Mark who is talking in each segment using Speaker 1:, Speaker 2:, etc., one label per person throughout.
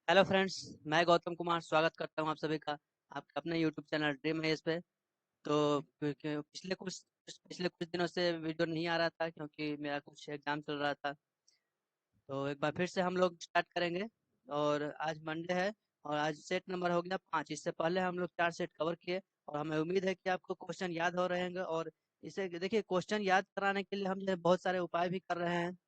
Speaker 1: Hello friends. मैं गौतम कुमार स्वागत करता हूं आप सभी का आपके अपने यूट्यूब चैनल ड्रीम है इस पे। तो पिछले कुछ दिनों से वीडियो नहीं आ रहा था क्योंकि मेरा कुछ एग्जाम चल रहा था। तो एक बार फिर से हम लोग स्टार्ट करेंगे। और आज मंडे है और आज सेट नंबर हो गया 5। इससे पहले हम लोग 4 सेट कवर किए और हमें उम्मीद है कि आपको क्वेश्चन याद हो रहेंगे। और इसे देखिए, क्वेश्चन याद कराने के लिए हम जो है बहुत सारे उपाय भी कर रहे हैं,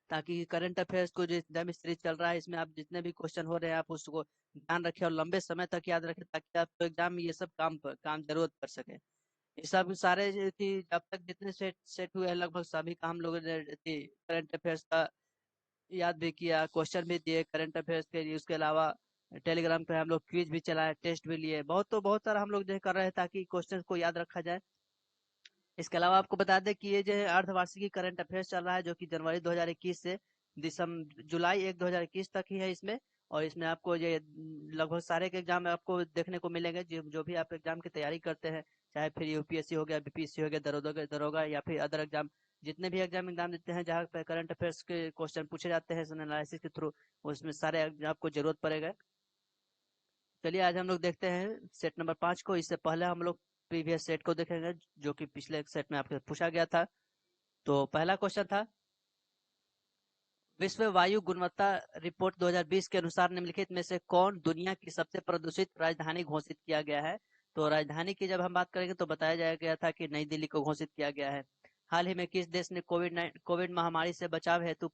Speaker 1: ताकि करंट अफेयर्स को जो एग्जाम सीरीज चल रहा है इसमें आप जितने भी क्वेश्चन हो रहे हैं आप उसको ध्यान रखें और लंबे समय तक याद रखें, ताकि आपको एग्जाम में ये सब काम जरूरत कर सके। ये सब सारे जो थी, जब तक जितने सेट सेट हुए हैं लगभग सभी का हम लोगों ने करंट अफेयर्स का याद भी किया, क्वेश्चन भी दिए करंट अफेयर्स के लिए। उसके अलावा टेलीग्राम पे हम लोग क्विज भी चलाए, टेस्ट भी लिए, बहुत सारा हम लोग जो है कर रहे हैं ताकि क्वेश्चन को याद रखा जाए। इसके अलावा आपको बता दें कि ये जो है अर्धवार्षिकी करंट अफेयर्स चल रहा है, जो कि जनवरी 2021 से दिसंबर जुलाई 1 2021 तक ही है इसमें। और इसमें आपको ये लगभग सारे के एग्जाम आपको देखने को मिलेंगे, जो भी आप एग्जाम की तैयारी करते हैं, चाहे फिर यूपीएससी हो गया, बीपीएससी हो गया, दरोगा या फिर अदर एग्जाम, जितने भी एग्जाम देते हैं जहाँ पे करंट अफेयर्स के क्वेश्चन पूछे जाते हैं एनालिसिस के थ्रू, उसमें सारे आपको जरूरत पड़ेगा। चलिए आज हम लोग देखते हैं सेट नंबर 5 को। इससे पहले हम लोग प्रीवियस सेट को देखेंगे, जो कि पिछले सेट में आपसे पूछा गया था। तो पहला क्वेश्चन था, विश्व वायु गुणवत्ता रिपोर्ट 2020 के अनुसार निम्नलिखित में से कौन दुनिया की सबसे प्रदूषित राजधानी घोषित किया गया है। तो राजधानी की जब हम बात करेंगे तो बताया जाया गया था कि नई दिल्ली को घोषित किया गया है। हाल ही में किस देश ने कोविड महामारी से बचाव हेतु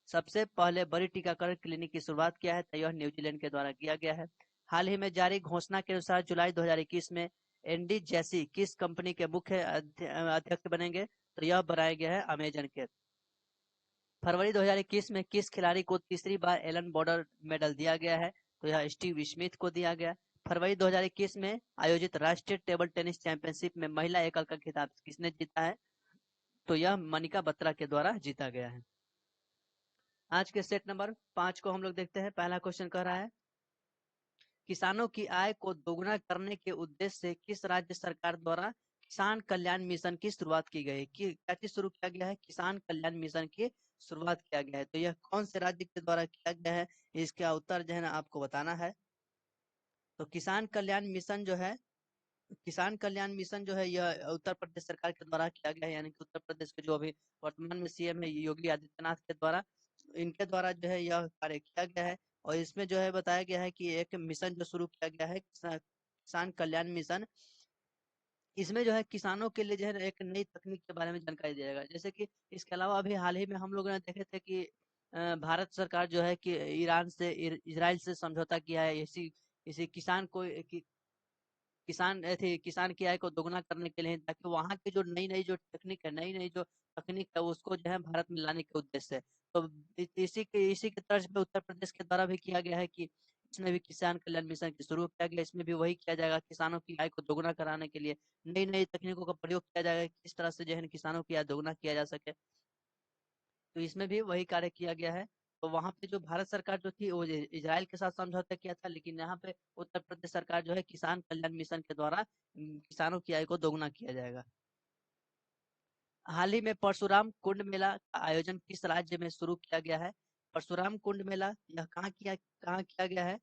Speaker 1: सबसे पहले बड़ी टीकाकरण क्लिनिक की शुरुआत किया है? तो यह न्यूजीलैंड के द्वारा किया गया है। हाल ही में जारी घोषणा के अनुसार जुलाई 2021 में एनडी जैसी किस कंपनी के मुख्य अध्यक्ष बनेंगे? तो यह बनाया गया है अमेजन के। फरवरी 2021 में किस खिलाड़ी को तीसरी बार एलन बॉर्डर मेडल दिया गया है? तो यह स्टीव स्मिथ को दिया गया। फरवरी 2021 में आयोजित राष्ट्रीय टेबल टेनिस चैंपियनशिप में महिला एकल का खिताब किसने जीता है? तो यह मनिका बत्रा के द्वारा जीता गया है। आज के सेट नंबर 5 को हम लोग देखते हैं। पहला क्वेश्चन कह रहा है, किसानों की आय को दोगुना करने के उद्देश्य से किस राज्य सरकार द्वारा किसान कल्याण मिशन की शुरुआत की गई? क्या चीज शुरू किया गया है? किसान कल्याण मिशन की शुरुआत किया गया है। तो यह कौन से राज्य के द्वारा किया गया है, इसका उत्तर जो है ना आपको बताना है। तो किसान कल्याण मिशन जो है यह उत्तर प्रदेश सरकार के द्वारा किया गया है, यानी कि उत्तर प्रदेश के जो अभी वर्तमान में सीएम है योगी आदित्यनाथ के द्वारा, इनके द्वारा जो है यह कार्य किया गया है। और इसमें जो है बताया गया है कि एक मिशन जो शुरू किया गया है, किसान कल्याण मिशन। इसमें जो है किसानों के लिए जो है एक नई तकनीक के बारे में जानकारी दिया जाएगा। जैसे कि इसके अलावा अभी हाल ही में हम लोगों ने देखे थे कि भारत सरकार जो है कि इजराइल से समझौता किया है, इसी इसी किसान की आय को दोगुना करने के लिए, ताकि वहाँ की जो नई नई जो तकनीक है उसको जो है भारत में लाने के उद्देश्य से। तो इसी के तर्ज पे उत्तर प्रदेश के द्वारा भी किया गया है कि इसमें भी किसान कल्याण मिशन की शुरू किया गया। इसमें भी वही किया जाएगा, किसानों की आय को दोगुना कराने के लिए नई नई तकनीकों का प्रयोग किया जाएगा, किस तरह से जो है किसानों की आय दोगुना किया जा सके। तो इसमें भी वही कार्य किया गया है। तो वहां पे जो भारत सरकार जो थी वो इजराइल के साथ समझौता किया था, लेकिन यहाँ पे उत्तर प्रदेश सरकार जो है किसान कल्याण मिशन के द्वारा किसानों की आय को दोगुना किया जाएगा। हाल ही में परशुराम कुंड मेला का आयोजन किस राज्य में शुरू किया गया है? परशुराम कुंड मेला यह कहाँ किया गया है?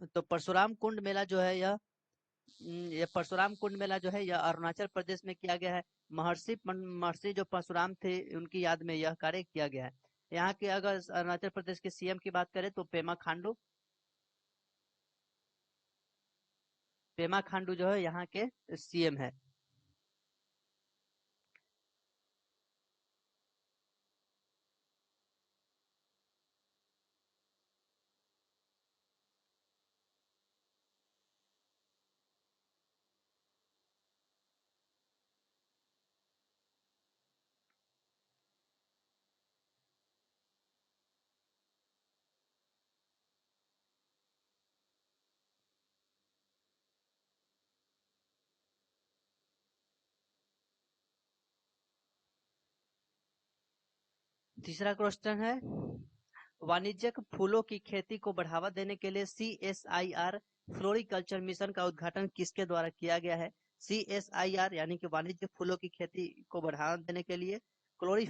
Speaker 1: तो परशुराम कुंड मेला जो है ये परशुराम कुंड मेला जो है यह अरुणाचल प्रदेश में किया गया है। महर्षि जो परशुराम थे उनकी याद में यह कार्य किया गया है। यहाँ के अगर अरुणाचल प्रदेश के सीएम की बात करें तो पेमा खांडू जो है यहाँ के सीएम है। तीसरा क्वेश्चन है, वाणिज्यिक फूलों की खेती को बढ़ावा देने के लिए CSIR फ्लोरिकल्चर मिशन का उद्घाटन किसके द्वारा किया गया है? CSIR यानी कि वाणिज्यिक फूलों की खेती को बढ़ावा देने के लिए क्लोरी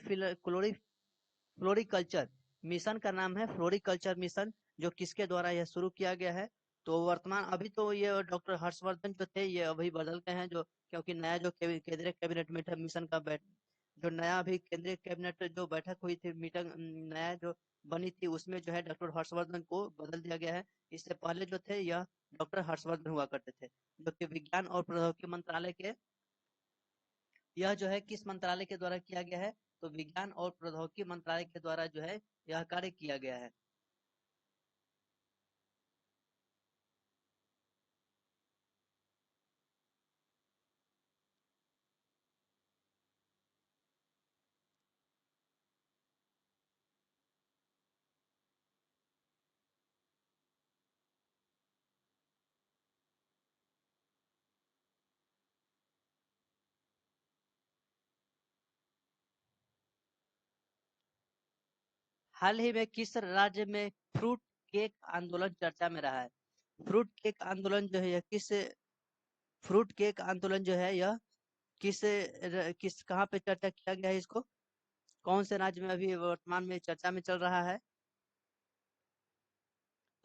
Speaker 1: फ्लोरिकल्चर मिशन का नाम है फ्लोरिकल्चर मिशन। जो किसके द्वारा यह शुरू किया गया है? तो वर्तमान अभी तो ये डॉक्टर हर्षवर्धन जो थे ये अभी बदल गए हैं, जो क्योंकि नया जो केंद्रीय कैबिनेट मिशन का जो नया अभी केंद्रीय कैबिनेट जो बैठक हुई थी, मीटिंग नया जो बनी थी, उसमें जो है डॉक्टर हर्षवर्धन को बदल दिया गया है। इससे पहले जो थे यह डॉक्टर हर्षवर्धन हुआ करते थे, जो कि विज्ञान और प्रौद्योगिकी मंत्रालय के, यह जो है किस मंत्रालय के द्वारा किया गया है? तो विज्ञान और प्रौद्योगिकी मंत्रालय के द्वारा जो है यह कार्य किया गया है। हाल ही में किस राज्य में फ्रूट केक आंदोलन चर्चा में रहा है? फ्रूट केक आंदोलन जो है यह फ्रूट केक आंदोलन जो है यह किस कहाँ पे चर्चा किया गया है इसको? कौन से राज्य में अभी वर्तमान में चर्चा में चल रहा है?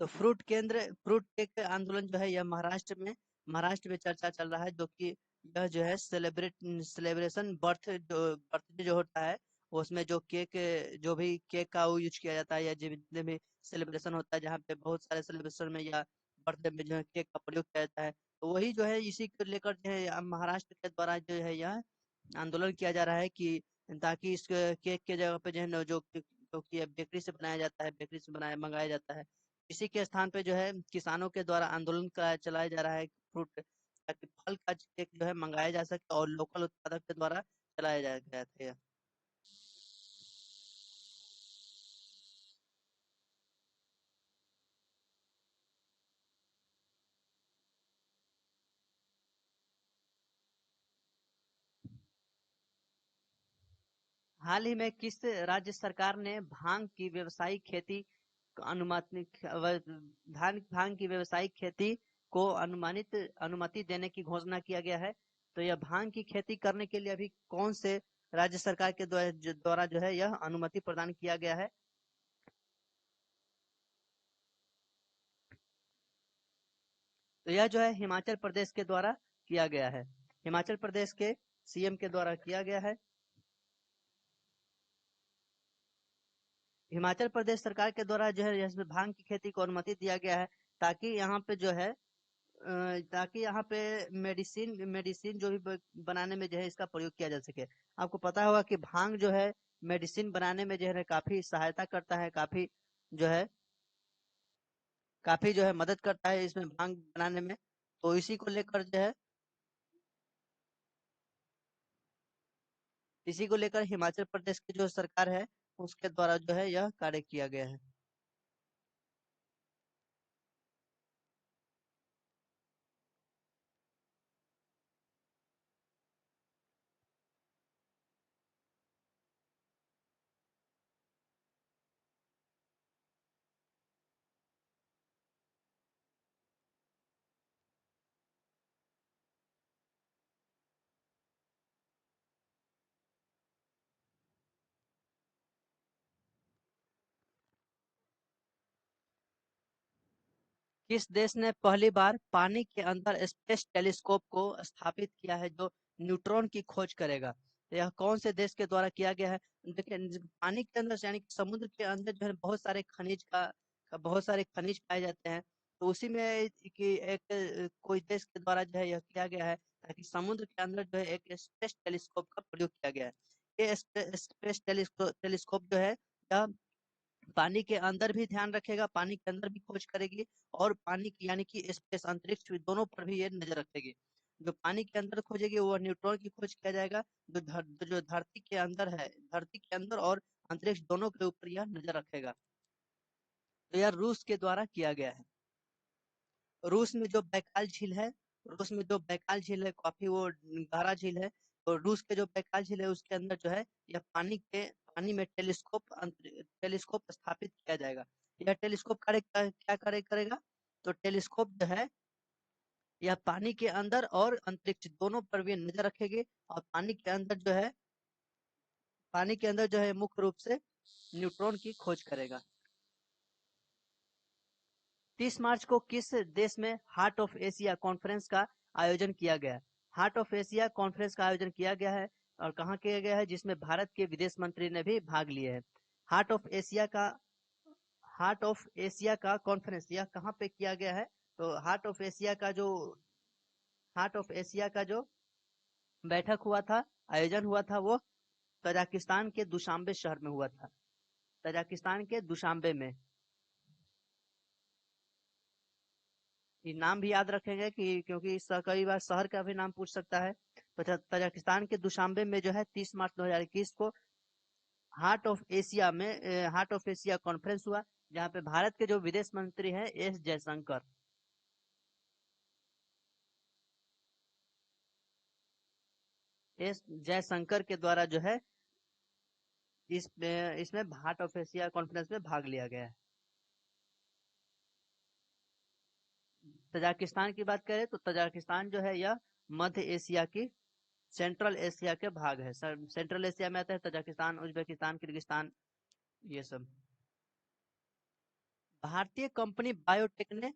Speaker 1: तो फ्रूट केक आंदोलन जो है यह महाराष्ट्र में चर्चा चल रहा है, जो कि यह जो है सेलिब्रेशन बर्थडे जो होता है, उसमें जो जो भी केक का वो यूज किया जाता है, या जितने भी सेलिब्रेशन होता है जहाँ पे बहुत सारे सेलिब्रेशन में या बर्थडे में जो है केक का प्रयोग किया जाता है, तो वही जो है इसी को लेकर जो है महाराष्ट्र के द्वारा जो है यह आंदोलन किया जा रहा है कि ताकि इस केक के जगह पे जो है न, जो कि बेकरी से बनाया जाता है, बेकरी से बनाया मंगाया जाता है, इसी के स्थान पे जो है किसानों के द्वारा आंदोलन का चलाया जा रहा है फ्रूट, ताकि फल का केक जो है मंगाया जा सके और लोकल उत्पादक के द्वारा चलाया जा गया था। हाल ही में किस राज्य सरकार ने भांग की व्यवसायिक खेती को अनुमति भांग की व्यवसायिक खेती को अनुमानित अनुमति देने की घोषणा किया गया है? तो यह भांग की खेती करने के लिए अभी कौन से राज्य सरकार के द्वारा जो है यह अनुमति प्रदान किया गया है? तो यह जो है हिमाचल प्रदेश के द्वारा किया गया है। हिमाचल प्रदेश के सीएम के द्वारा किया गया है। हिमाचल प्रदेश सरकार के द्वारा जो है इसमें भांग की खेती को अनुमति दिया गया है, ताकि यहाँ पे जो है ताकि यहाँ पे मेडिसिन मेडिसिन जो भी बनाने में जो है इसका प्रयोग किया जा सके। आपको पता होगा कि भांग जो है मेडिसिन बनाने में जो है काफी सहायता करता है, जो है काफी जो है मदद करता है इसमें भांग बनाने में। तो इसी को लेकर हिमाचल प्रदेश की जो सरकार है उसके द्वारा जो है यह कार्य किया गया है। किस देश ने पहली बार पानी के अंदर स्पेस टेलीस्कोप को स्थापित किया है, जो न्यूट्रॉन की खोज करेगा? तो यह कौन से देश के द्वारा किया गया है? देखिए पानी के अंदर यानी कि समुद्र के अंदर जो है बहुत सारे खनिज पाए जाते हैं। तो उसी में कि एक कोई देश के द्वारा जो है यह किया गया है, ताकि समुद्र के अंदर जो है एक स्पेस टेलीस्कोप का प्रयोग किया गया है। ये स्पेस टेलीस्कोप जो है यह पानी के अंदर भी ध्यान रखेगा, पानी के अंदर भी खोज करेगी, और पानी की यानी कि स्पेस अंतरिक्ष दोनों पर भी ये नजर रखेगी। जो पानी के अंदर खोजेगी वो न्यूट्रॉन की खोज किया जाएगा, जो धरती के अंदर है, धरती के अंदर और अंतरिक्ष दोनों के ऊपर यह नजर रखेगा। तो यह रूस के द्वारा किया गया है। रूस में जो बैकाल झील है, काफी वो गहरा झील है। तो रूस के जो बैकाल झील है उसके अंदर जो है यह पानी में टेलीस्कोप स्थापित किया जाएगा। यह टेलीस्कोप क्या करेगा? तो टेलीस्कोप जो है यह पानी के अंदर और अंतरिक्ष दोनों पर भी नजर रखेगी, और पानी के अंदर जो है मुख्य रूप से न्यूट्रॉन की खोज करेगा। 30 मार्च को किस देश में हार्ट ऑफ एशिया कॉन्फ्रेंस का आयोजन किया गया है? हार्ट ऑफ एशिया कॉन्फ्रेंस का आयोजन किया गया है और कहाँ किया गया है, जिसमें भारत के विदेश मंत्री ने भी भाग लिए हैं। हार्ट ऑफ एशिया का कॉन्फ्रेंस यह कहाँ पे किया गया है? तो हार्ट ऑफ एशिया का जो बैठक हुआ था, आयोजन हुआ था, वो तजाकिस्तान के दुशांबे शहर में हुआ था। तजाकिस्तान के दुशांबे में। ये नाम भी याद रखेंगे कि क्योंकि कई बार शहर का भी नाम पूछ सकता है। तो तजाकिस्तान के दुशांबे में जो है 30 मार्च 2021 को हार्ट ऑफ एशिया कॉन्फ्रेंस हुआ, जहाँ पे भारत के जो विदेश मंत्री हैं एस जयशंकर के द्वारा जो है इसमें हार्ट ऑफ एशिया कॉन्फ्रेंस में भाग लिया गया है। तजाकिस्तान की बात करें तो तजाकिस्तान जो है यह मध्य एशिया की सेंट्रल एशिया के भाग है। सेंट्रल एशिया में आता है तजाकिस्तान, उज्बेकिस्तान, किर्गिस्तान, ये सब। भारतीय कंपनी बायोटेक ने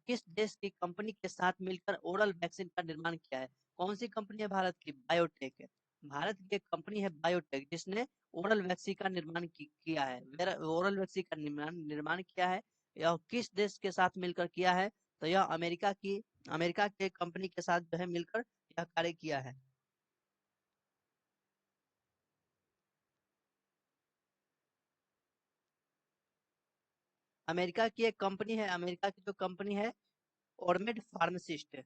Speaker 1: किस देश की कंपनी के साथ मिलकर ओरल वैक्सीन का निर्माण किया है? कौन सी कंपनी है भारत की? बायोटेक है। भारत की एक कंपनी है बायोटेक, जिसने ओरल वैक्सीन का निर्माण किया है। ओरल वैक्सीन का निर्माण किया है। यह किस देश के साथ मिलकर किया है? तो यह अमेरिका के कंपनी के साथ जो है मिलकर यह कार्य किया है। अमेरिका की एक कंपनी है, अमेरिका की जो कंपनी है ऑर्मेड फार्मासिस्ट।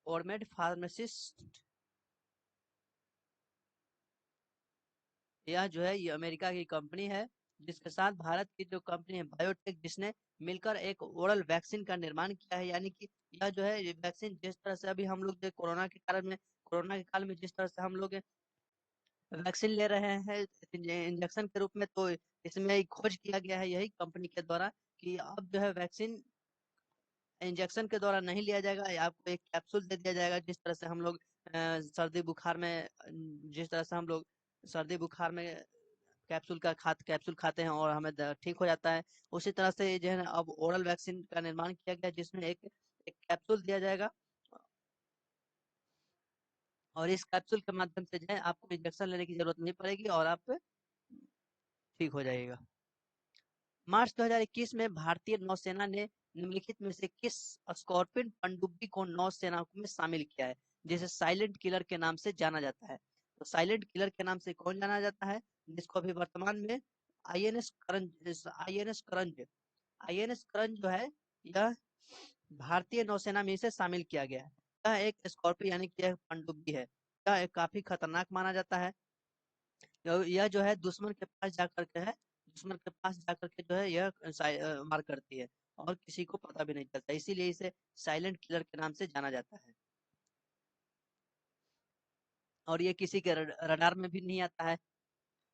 Speaker 1: ऑर्मेड फार्मासिस्ट, यह जो है ये अमेरिका की कंपनी है, जिसके साथ भारत की जो कंपनी है बायोटेक, जिसने मिलकर एक ओरल वैक्सीन का निर्माण किया है। यानी कि यह जो है ये वैक्सीन, जिस तरह से अभी हम लोग जो कोरोना के काल में जिस तरह से हम लोग वैक्सीन ले रहे हैं इंजेक्शन के रूप में, तो इसमें खोज किया गया है यही कंपनी के द्वारा कि अब जो है वैक्सीन इंजेक्शन के द्वारा नहीं लिया जाएगा, आपको एक कैप्सूल दे दिया जाएगा। जिस तरह से हम लोग जिस तरह से हम लोग सर्दी बुखार में कैप्सूल खाते हैं और हमें ठीक हो जाता है, उसी तरह से जो है ना अब ओरल वैक्सीन का निर्माण किया गया, जिसमें एक कैप्सूल दिया जाएगा और इस कैप्सूल के माध्यम से जो है आपको इंजेक्शन लेने की जरूरत नहीं पड़ेगी और आप ठीक हो जाएगा। मार्च 2021 में भारतीय नौसेना ने निम्नलिखित में से किस स्कॉर्पियन पनडुब्बी को नौसेना में शामिल किया है, जिसे साइलेंट किलर के नाम से जाना जाता है? तो साइलेंट किलर के नाम से कौन जाना जाता है, जिसको अभी वर्तमान में आईएनएस करंज आईएनएस करंज आईएनएस करंज जो है यह भारतीय नौसेना में इसे शामिल किया गया है। यह एक स्कॉर्पियो यानी कि यह पनडुब्बी है। यह एक काफी खतरनाक माना जाता है। यह जो है दुश्मन के पास जाकर के जो है यह वार करती है और किसी को पता भी नहीं चलता, इसीलिए इसे साइलेंट किलर के नाम से जाना जाता है। और ये किसी के रडार में भी नहीं आता है।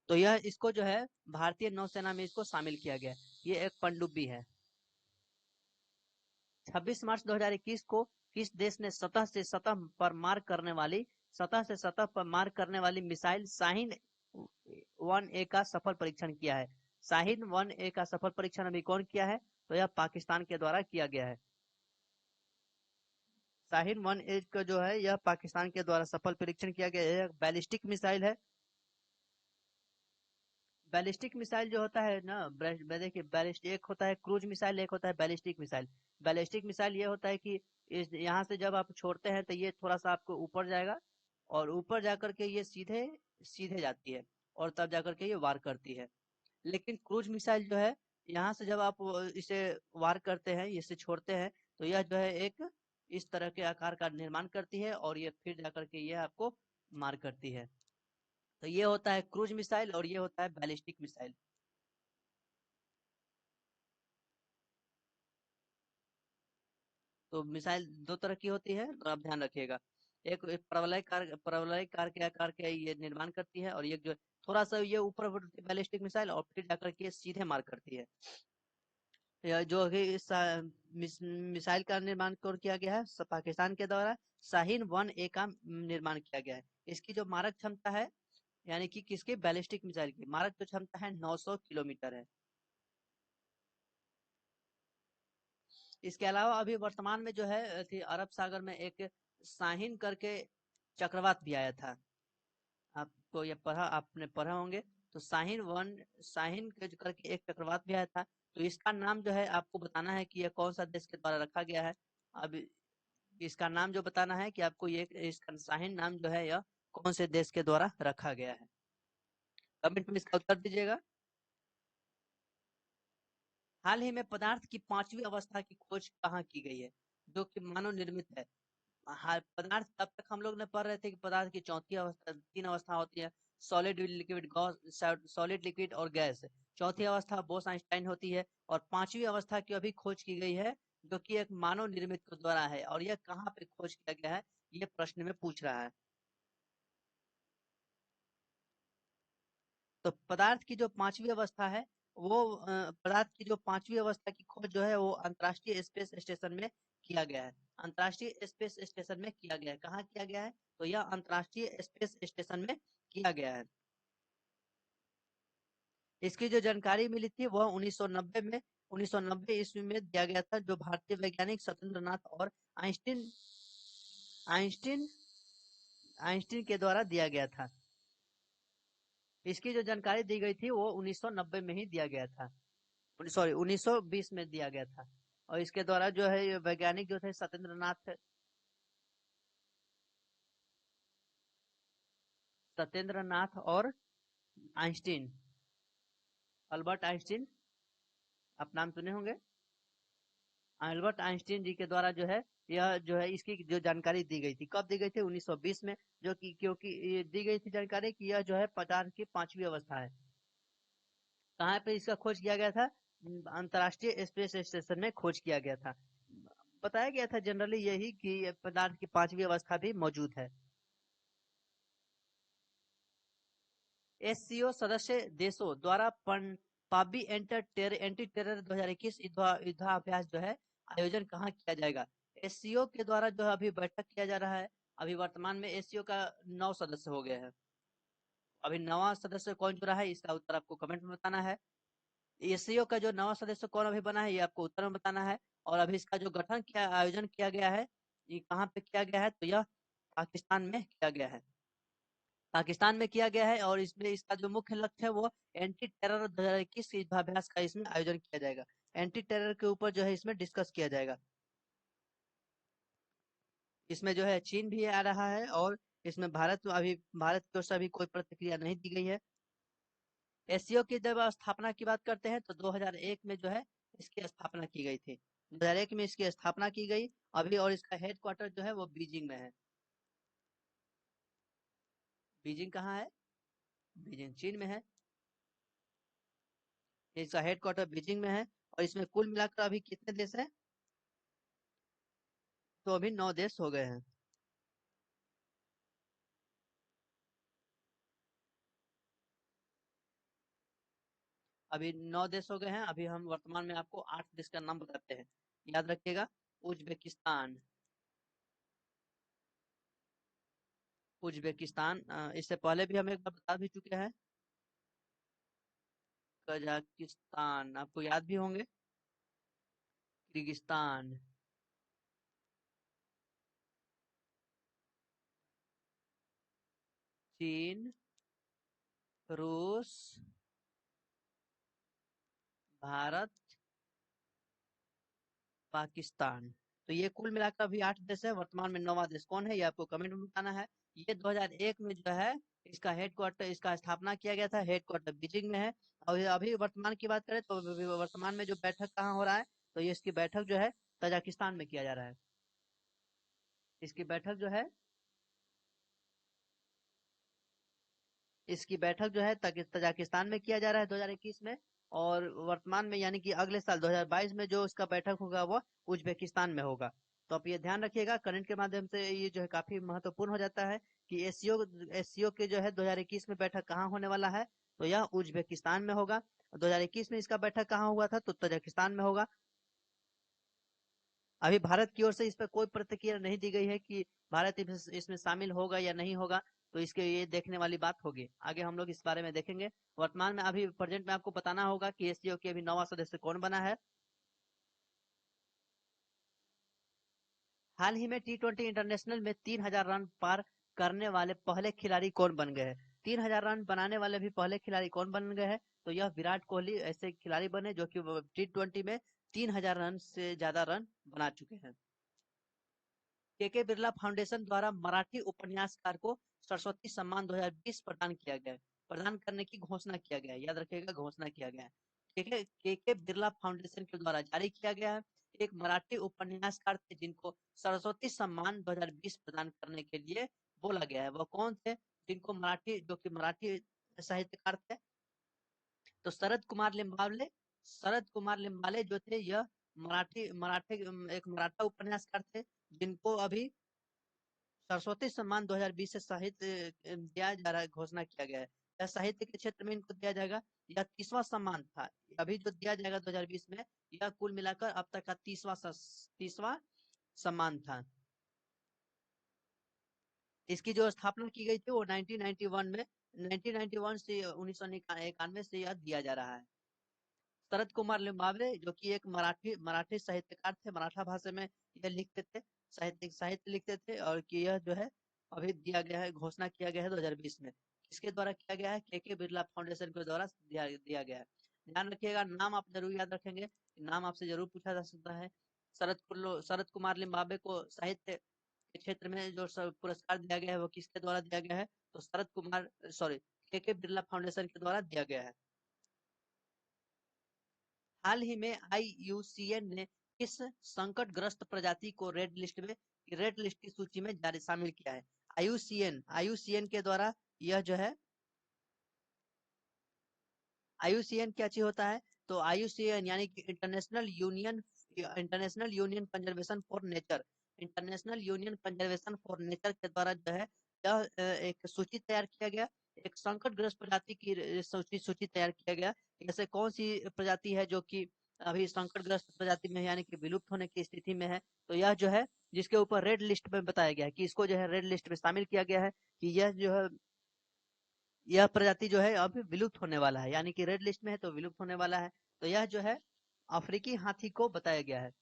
Speaker 1: तो यह इसको जो है भारतीय नौसेना में इसको शामिल किया गया है। ये एक पनडुब्बी है। 26 मार्च 2021 को किस देश ने सतह से सतह पर मार करने वाली मिसाइल शाहीन 1A का सफल परीक्षण किया है? शाहीन 1A का सफल परीक्षण अभी कौन किया है? तो यह पाकिस्तान के द्वारा किया गया है। शाहीन 1A का जो है यह पाकिस्तान के द्वारा सफल परीक्षण किया गया है। बैलिस्टिक मिसाइल है। बैलिस्टिक मिसाइल जो होता है ना, देखिए बैलिस्टिक एक होता है क्रूज मिसाइल, एक होता है बैलिस्टिक मिसाइल। बैलिस्टिक मिसाइल ये होता है कि यहाँ से जब आप छोड़ते हैं तो ये थोड़ा सा आपको ऊपर जाएगा और ऊपर जाकर के ये सीधे सीधे जाती है और तब जाकर के ये वार करती है। लेकिन क्रूज मिसाइल जो है, यहाँ से जब आप इसे वार करते हैं, इसे छोड़ते हैं, तो यह जो है एक इस तरह के आकार का निर्माण करती है और ये फिर जाकर के ये आपको मार करती है। तो ये होता है क्रूज मिसाइल और ये होता है बैलिस्टिक मिसाइल। तो मिसाइल दो तरह की होती है, तो आप ध्यान रखिएगा। एक प्रवलय कार के आकार के ये निर्माण करती है और ये जो थोड़ा सा ये ऊपर उठती है बैलिस्टिक मिसाइल और फिर जाकर के सीधे मार करती है। जो कि मिसाइल का निर्माण किया गया है पाकिस्तान के द्वारा शाहीन 1A का निर्माण किया गया है। इसकी जो मारक क्षमता है, यानी कि किसकी बैलिस्टिक मिसाइल की मारक जो क्षमता है 900 किलोमीटर है। इसके अलावा अभी वर्तमान में जो है अरब सागर में एक शाहीन करके चक्रवात भी आया था। आपको ये आपने पढ़ा होंगे। तो शाहीन करके एक चक्रवात भी आया था। तो इसका नाम जो है आपको बताना है कि यह कौन सा देश के द्वारा रखा गया है। अब इसका नाम जो बताना है कि आपको ये इसका शाहीन नाम जो है यह कौन से देश के द्वारा रखा गया है। कमेंट में इसका उत्तर दीजिएगा। हाल ही में पदार्थ की पांचवी अवस्था की खोज कहाँ की गई है, जो कि मानव निर्मित है। पदार्थ तब तक हम लोग ने पढ़ रहे थे कि पदार्थ की चौथी अवस्था, तीन अवस्था होती है, सॉलिड, लिक्विड, सॉलिड, लिक्विड और गैस। चौथी अवस्था बोस आइंस्टाइन होती है और पांचवी अवस्था की अभी खोज की गई है, जो कि एक मानव निर्मित के द्वारा है। और यह कहाँ पे खोज किया गया है, ये प्रश्न में पूछ रहा है। तो पदार्थ की जो पांचवी अवस्था है वो पदार्थ की जो पांचवी अवस्था की खोज जो है वो अंतर्राष्ट्रीय स्पेस स्टेशन में किया गया है। अंतर्राष्ट्रीय स्पेस स्टेशन में किया गया है। कहाँ किया गया है? तो यह अंतर्राष्ट्रीय स्पेस स्टेशन में किया गया है। इसकी जो जानकारी मिली थी वह 1990 में 1990 ईस्वी में दिया गया था, जो भारतीय वैज्ञानिक सत्येंद्र नाथ और आइंस्टीन आइंस्टीन आइंस्टीन के द्वारा दिया गया था। इसकी जो जानकारी दी गई थी वो 1990 में ही दिया गया था। सॉरी 1920 में दिया गया था। और इसके द्वारा जो है ये वैज्ञानिक जो थे सत्येंद्र नाथ और आइंस्टीन, अल्बर्ट आइंस्टीन, आप नाम सुने होंगे। अल्बर्ट आइंस्टीन जी के द्वारा जो है यह जो है इसकी जो जानकारी दी गई थी, कब दी गई थी? 1920 में। जो कि क्योंकि ये दी गई थी जानकारी कि यह जो है पदार्थ की पांचवी अवस्था है। कहाँ पे इसका खोज किया गया था? अंतर्राष्ट्रीय स्पेस स्टेशन में खोज किया गया था। बताया गया था जनरली यही कि ये पदार्थ की पांचवी अवस्था भी मौजूद है। एससीओ सदस्य देशों द्वारा पाबी एंटी टेरर 2021 युद्धाभ्यास जो है आयोजन कहाँ किया जाएगा? एससीओ के द्वारा जो है अभी बैठक किया जा रहा है। अभी वर्तमान में एससीओ का 9 सदस्य हो गए हैं। अभी नवा सदस्य कौन जुड़ा है, इसका उत्तर आपको कमेंट में बताना है। एससीओ का जो नवा सदस्य कौन अभी बना है, ये आपको उत्तर में बताना है। और अभी इसका जो गठन किया आयोजन किया गया है, ये कहाँ पे किया गया है? तो यह पाकिस्तान में किया गया है। पाकिस्तान में किया गया है और इसमें इसका जो मुख्य लक्ष्य है वो एंटी टेरर 2021 युद्धाभ्यास का इसमें आयोजन किया जाएगा। एंटी टेरर के ऊपर जो है इसमें डिस्कस किया जाएगा। इसमें जो है चीन भी आ रहा है और इसमें भारत की ओर से अभी कोई प्रतिक्रिया नहीं दी गई है। एससीओ की जब स्थापना की बात करते हैं तो 2001 में जो है इसकी स्थापना की गई थी। 2001 में इसकी स्थापना की गई अभी। और इसका हेडक्वार्टर जो है वो बीजिंग में है। बीजिंग कहाँ है? बीजिंग चीन में है। इसका हेडक्वार्टर बीजिंग में है। और इसमें कुल मिलाकर अभी कितने देश हैं? तो अभी 9 देश हो गए हैं। अभी 9 देश हो गए हैं। अभी हम वर्तमान में आपको 8 देश का नाम बताते हैं, याद रखिएगा। उज्बेकिस्तान, उज्बेकिस्तान इससे पहले भी हम एक बार बता भी चुके हैं। कजाकिस्तान आपको याद भी होंगे। किर्गिस्तान, चीन, रूस, भारत, पाकिस्तान। तो ये कुल मिलाकर अभी 8 देश है। वर्तमान में 9वां देश कौन है, ये आपको कमेंट में बताना है। ये 2001 में जो है इसका हेडक्वार्टर, इसका स्थापना किया गया था। हेडक्वार्टर बीजिंग में है। और ये अभी वर्तमान की बात करें तो अभी वर्तमान में जो बैठक कहाँ हो रहा है, तो ये इसकी बैठक जो है तजाकिस्तान में किया जा रहा है। इसकी बैठक जो है इसकी बैठक जो है तजाकिस्तान में किया जा रहा है 2021 में। और वर्तमान में यानी कि अगले साल 2022 में जो इसका बैठक होगा वो उज्बेकिस्तान में होगा। तो आप ये ध्यान रखिएगा, करंट के माध्यम से ये जो है काफी महत्वपूर्ण हो जाता है कि एससीओ के जो है 2021 में बैठक कहाँ होने वाला है, तो यह उज्बेकिस्तान में होगा। 2021 में इसका बैठक कहाँ हुआ था, तो तजाकिस्तान में होगा। अभी भारत की ओर से इस पर कोई प्रतिक्रिया नहीं दी गई है कि भारत इसमें शामिल होगा या नहीं होगा। तो इसके ये देखने वाली बात होगी, आगे हम लोग इस बारे में देखेंगे। वर्तमान में अभी प्रेजेंट में आपको बताना होगा कि एससीओ के अभी 9वां सदस्य कौन बना है। हाल ही में T20 इंटरनेशनल में 3000 रन पार करने वाले पहले खिलाड़ी कौन बन गए हैं? 3000 रन बनाने वाले भी पहले खिलाड़ी कौन बन गए हैं? तो यह विराट कोहली ऐसे खिलाड़ी बने जो कि T20 में 3000 रन से ज्यादा रन बना चुके हैं। के बिरला फाउंडेशन द्वारा मराठी उपन्यासकार को सरस्वती सम्मान 2020 प्रदान किया गया है। प्रदान करने की घोषणा किया गया है, याद रखिएगा, घोषणा किया गया है। के बिरला फाउंडेशन के द्वारा जारी किया गया है। एक मराठी उपन्यासकार थे जिनको सरस्वती सम्मान 2020 प्रदान करने के लिए बोला गया है। वो कौन थे जिनको मराठी, जो कि मराठी साहित्यकार थे? तो शरद कुमार लिम्बावले। शरद कुमार लिम्बाले जो थे यह मराठी मराठी एक मराठा उपन्यासकार थे जिनको अभी सरस्वती सम्मान 2020 से साहित्य दिया जा रहा है, घोषणा किया गया है। यह साहित्य के क्षेत्र में इनको दिया जाएगा। यह 30वां सम्मान था। अभी जो दिया जाएगा 2020 में, यह कुल मिलाकर अब तक का 30वां सम्मान था। इसकी जो स्थापना की गई थी वो 1991 में, 1991 से 1991 से यह दिया जा रहा है। शरद कुमार लिम्बावले जो कि एक मराठी साहित्यकार थे, मराठा भाषा में यह लिखते थे, साहित्य लिखते थे, और कि यह जो है अभी दिया गया है, घोषणा किया गया है 2020 में। किसके द्वारा किया गया है? के बिरला फाउंडेशन के द्वारा दिया गया है। ध्यान रखिएगा, नाम आप जरूर याद रखेंगे, नाम आपसे जरूर पूछा जा सकता है। शरद कुमार लिम्बावे को साहित्य के क्षेत्र में जो पुरस्कार दिया गया है वो किसके द्वारा दिया गया है? तो शरद कुमार, सॉरी, के बिरला फाउंडेशन के द्वारा दिया गया है। हाल ही में IUCN ने किस संकटग्रस्त प्रजाति को रेड लिस्ट की सूची में शामिल किया है? IUCN के द्वारा यह जो है, IUCN क्या चीज होता है? तो IUCN यानी कि international union conservation for nature, international union conservation for nature के द्वारा जो है यह एक सूची तैयार किया गया। एक संकटग्रस्त प्रजाति की सूची तैयार किया गया। जैसे कौन सी प्रजाति है जो कि अभी संकटग्रस्त प्रजाति में है, यानी कि विलुप्त होने की स्थिति में है? तो यह जो है जिसके ऊपर रेड लिस्ट में बताया गया है कि इसको जो है रेड लिस्ट में शामिल किया गया है कि यह जो है, यह प्रजाति जो है अब विलुप्त होने वाला है, यानी कि रेड लिस्ट में है तो विलुप्त होने वाला है। तो यह जो है अफ्रीकी हाथी को बताया गया है।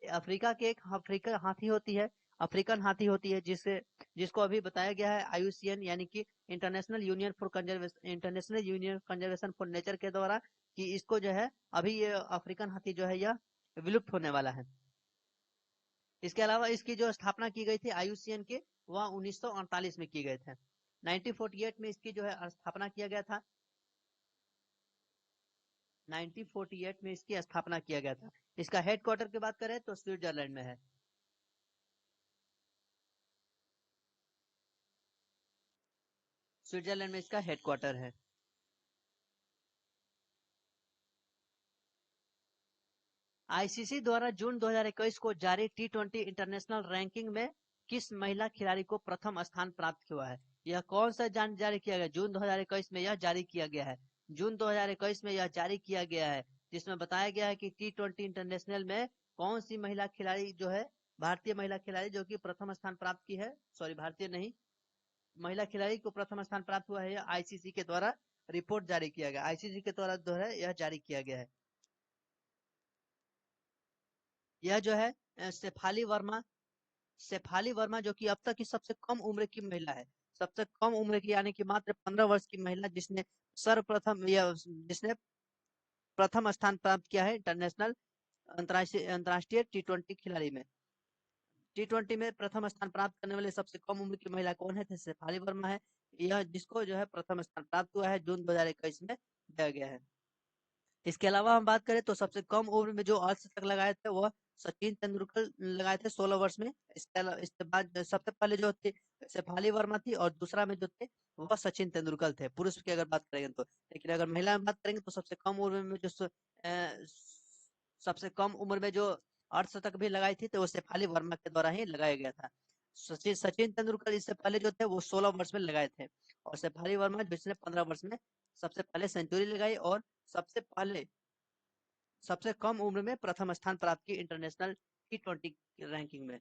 Speaker 1: अफ्रीका के एक अफ्रीका हाथी होती है, अफ्रीकन हाथी होती है, जिसको अभी बताया गया है IUCN यानी कि international union conservation for nature के द्वारा कि इसको जो है अभी ये अफ्रीकन हाथी जो है यह विलुप्त होने वाला है। इसके अलावा इसकी जो स्थापना की गई थी IUCN के, वह 1948 में की गए थे। 1948 में इसकी जो है स्थापना किया गया था। 1948 में इसकी स्थापना किया गया था। इसका हेडक्वार्टर की बात करें तो स्विट्जरलैंड में है। स्विट्जरलैंड में इसका हेडक्वार्टर है। ICC द्वारा जून 2021 को जारी T20 इंटरनेशनल रैंकिंग में किस महिला खिलाड़ी को प्रथम स्थान प्राप्त हुआ है? यह कौन सा जारी किया गया? जून 2021 में यह जारी किया गया है। जून 2021 में यह जारी किया गया है, जिसमें बताया गया है कि T20 इंटरनेशनल में कौन सी महिला खिलाड़ी जो है, भारतीय महिला खिलाड़ी जो कि प्रथम स्थान प्राप्त की है, सॉरी भारतीय नहीं, महिला खिलाड़ी को प्रथम स्थान प्राप्त हुआ है। यह ICC के द्वारा रिपोर्ट जारी किया गया, ICC के द्वारा जो है यह जारी किया गया है। यह जो है शेफाली वर्मा जो कि अब तक की सबसे कम उम्र की महिला है, सबसे कम उम्र की, यानी कि मात्र 15 वर्ष की महिला जिसने सर्वप्रथम या जिसने प्रथम स्थान प्राप्त किया है इंटरनेशनल अंतर्राष्ट्रीय T20 खिलाड़ी में। T20 में प्रथम स्थान प्राप्त करने वाले सबसे कम उम्र की महिला कौन है? शेफाली वर्मा है। यह जिसको जो है प्रथम स्थान प्राप्त हुआ है जून 2021 में दिया गया है। इसके अलावा हम बात करें तो सबसे कम उम्र में जो अर्धशतक लगाए थे वह सचिन तेंदुलकर लगाए थे 16 वर्ष में। इसके बाद सबसे पहले जो थे शेफाली वर्मा थी, और दूसरा में जो थे वह सचिन तेंदुलकर थे, पुरुष की अगर बात करेंगे तो। लेकिन अगर महिला में बात करेंगे तो सबसे कम उम्र में सबसे कम उम्र में जो अर्धशतक भी लगाई थी तो वो शेफाली वर्मा के द्वारा ही लगाया गया था। सचिन तेंदुलकर इससे पहले जो थे वो 16 वर्ष में लगाए थे, और शेफाली वर्मा जिसने 15 वर्ष में सबसे पहले सेंचुरी लगाई और सबसे पहले सबसे कम उम्र में प्रथम स्थान प्राप्त की इंटरनेशनल T20 रैंकिंग में।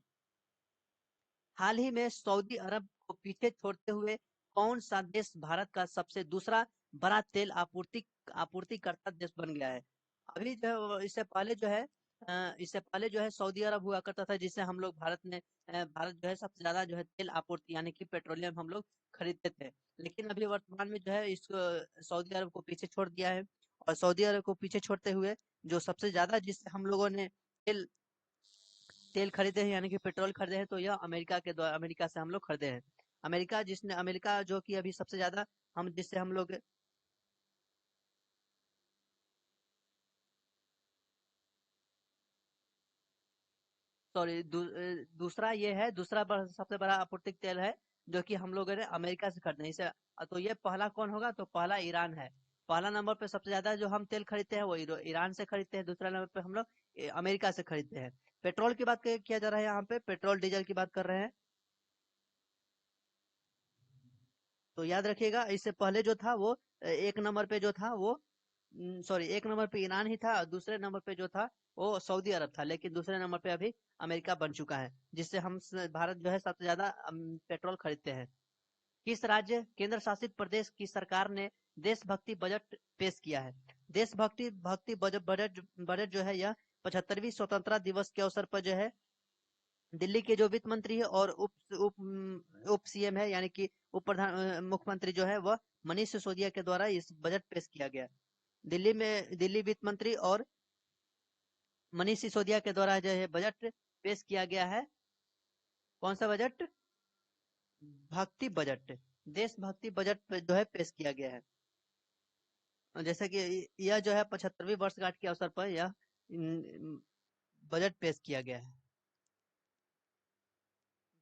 Speaker 1: हाल ही में सऊदी अरब को पीछे छोड़ते हुए कौन सा देश भारत का सबसे दूसरा बड़ा तेल आपूर्तिकर्ता देश बन गया है? अभी जो इससे पहले जो है इससे पहले जो है सऊदी अरब हुआ करता था, जिससे हम लोग भारत जो है सबसे ज्यादा जो है तेल आपूर्ति यानी कि पेट्रोलियम हम लोग खरीदते थे। लेकिन अभी वर्तमान में जो है इसको सऊदी अरब को पीछे छोड़ दिया है। और सऊदी अरब को पीछे छोड़ते हुए जो सबसे ज्यादा जिससे हम लोगों ने तेल तेल खरीदे हैं यानी कि पेट्रोल खरीदे हैं, तो यह अमेरिका से हम लोग खरीदे हैं। अमेरिका जो कि अभी सबसे ज्यादा हम जिससे हम लोग सॉरी दूसरा ये है, सबसे बड़ा आपूर्तिक तेल है जो कि हम लोग अमेरिका से खरीदते हैं इसे। तो ये पहला कौन होगा, तो पहला ईरान है। पहला नंबर पे सबसे ज्यादा जो हम तेल खरीदते हैं वो ईरान से खरीदते हैं। दूसरा नंबर पे हम लोग अमेरिका से खरीदते हैं। पेट्रोल की बात किया जा रहा है, यहाँ पे पेट्रोल डीजल की बात कर रहे हैं। तो याद रखिएगा, इससे पहले जो था वो एक नंबर पे जो था वो सॉरी एक नंबर पे ईरान ही था, और दूसरे नंबर पे जो था वो सऊदी अरब था। लेकिन दूसरे नंबर पे अभी अमेरिका बन चुका है, जिससे भारत जो है सबसे ज्यादा पेट्रोल खरीदते हैं। किस राज्य केंद्र शासित प्रदेश की सरकार ने देशभक्ति बजट पेश किया है? देशभक्ति भक्ति बजट बजट बजट जो है यह 75वीं स्वतंत्रता दिवस के अवसर पर जो है दिल्ली के जो वित्त मंत्री है और उप सीएम है यानी कि मुख्यमंत्री जो है वह मनीष सिसोदिया के द्वारा इस बजट पेश किया गया। दिल्ली वित्त मंत्री और मनीष सिसोदिया के द्वारा जो है बजट पेश किया गया है। कौन सा बजट? भक्ति बजट। देशभक्ति बजट जो है पेश किया गया है। जैसे कि यह जो है 75वीं वर्षगांठ के अवसर पर यह बजट पेश किया गया है।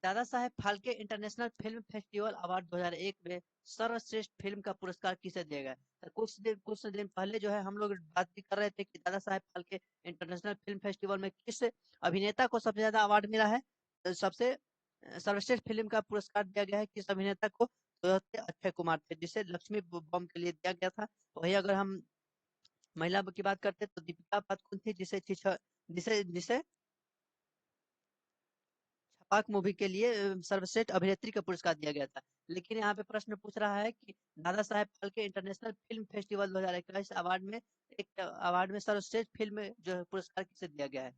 Speaker 1: Dada Saheb Phalke international film festival award 2001 में सर्वश्रेष्ठ फिल्म का पुरस्कार किसे दिया गया? तो कुछ दिन पहले जो है हम लोग बात भी कर रहे थे कि Dada Saheb Phalke international film festival में किस अभिनेता को सबसे ज्यादा अवार्ड मिला है। तो सबसे सर्वश्रेष्ठ फिल्म का पुरस्कार दिया गया है किस अभिनेता को? तो यह थे अक्षय कुमार थे, जिसे लक्ष्मी बॉम्ब के लिए दिया गया था। वही अगर हम महिला की बात करते तो दीपिका पादुकोण थी, जिसे जिसे छपाक मूवी के लिए सर्वश्रेष्ठ अभिनेत्री का पुरस्कार दिया गया था। लेकिन यहाँ पे प्रश्न पूछ रहा है कि Dada Saheb Phalke international film festival 2021 award में सर्वश्रेष्ठ फिल्म जो है पुरस्कार किसे दिया गया है?